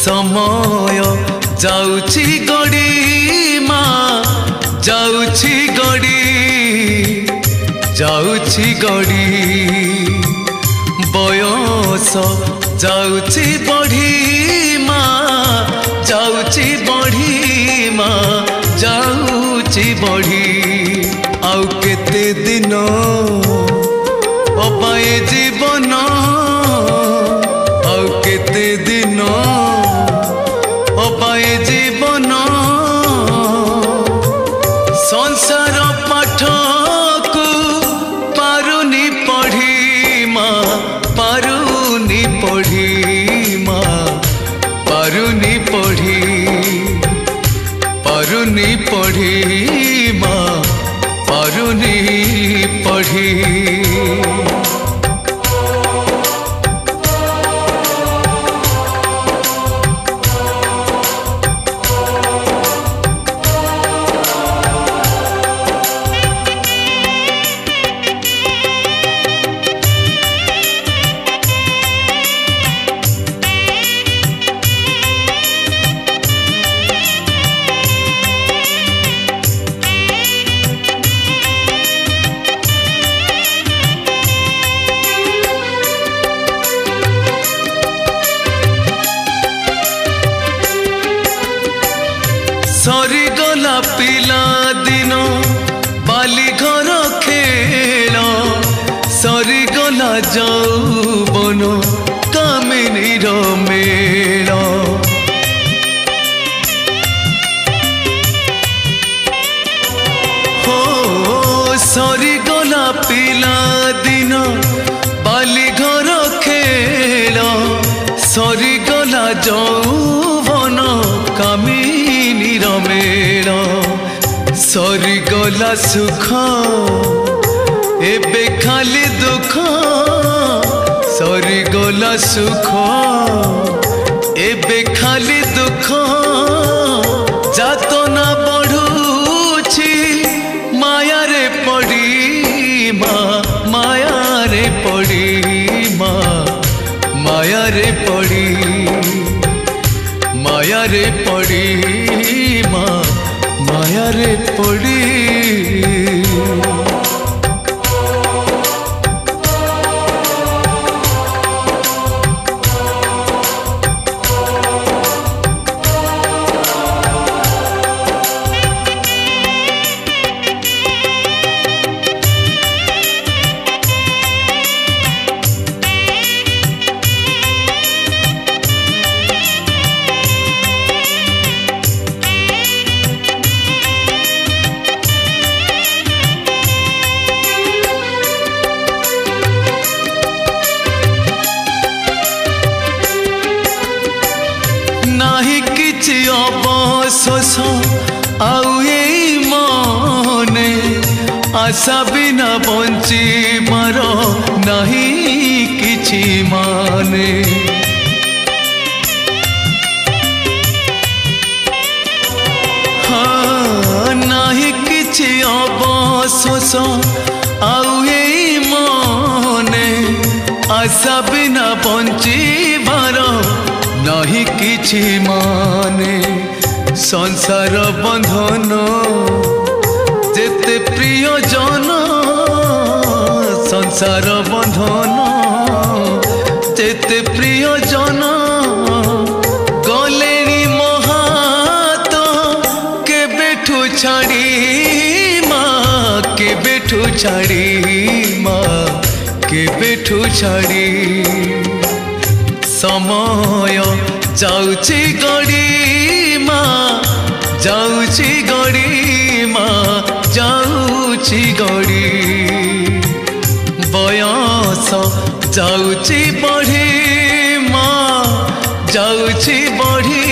समय जाउछि गड़ी माँ जाउछि गड़ी जाउछि गड़ी बयस जाउछि बढ़ी माँ जाउछि बढ़ी माँ जाउछि बढ़ी आउ केते दिन अपाए जीवन आउ केते दिन अपाए जीवन संसार पाठ को पारुनी पढ़ी माँ पारुनी पढ़ी माँ पारुनी पढ़ी पारुनी पढ़ी माँ पारुनी पढ़ी सरी गला पिला दिन बाली घर खेल सरी गला जौवन कामिनी मेल हो सरी गला पिला दिन बाली घर खेल सरी गला जौवन कामिनी मेल सरी गला सुख एबे खाली दुख सरी गला सुख एबे खाली दुख जातना बढ़ुछि माया रे पड़ी माँ माया रे पड़ी माँ माया रे पड़ी माया रे पड़ी माँ माया रे पड़ी नाही किछि अवशोष आउ एई मने आशा बिना बंचिबार नाही किछि माने हाँ नाही किछि अवशोष आउ एई मने आशा बिना बंचिबार नहीं किछि माने संसार बंधन जेते प्रिय जन संसार बंधन जेते प्रिय जन गलेनी महात के बेठू छाड़ी माँ के बेठू छाड़ी माँ के बेठू छाड़ी समय जाउछि गड़ी माँ जाउछि गड़ी माँ जाउछि गड़ी बयस जाउछि बढ़ी माँ जाउछि बढ़ी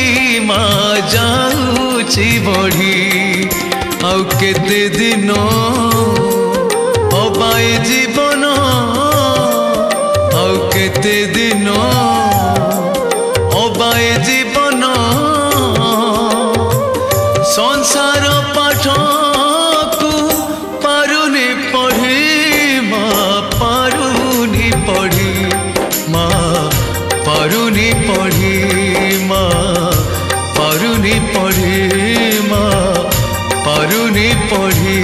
माँ जाउछि बढ़ी आउ केते दिन अबाए जीवन आउ केते दिन अबाए जीवन संसार पाठ को पारुनी पढ़ी माँ पारुनी पढ़ी माँ पारुनी पढ़ी माँ। पढ़ी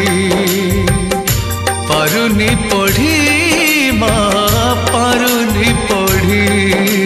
पारुनी पढ़ी माँ पारुनी पढ़ी।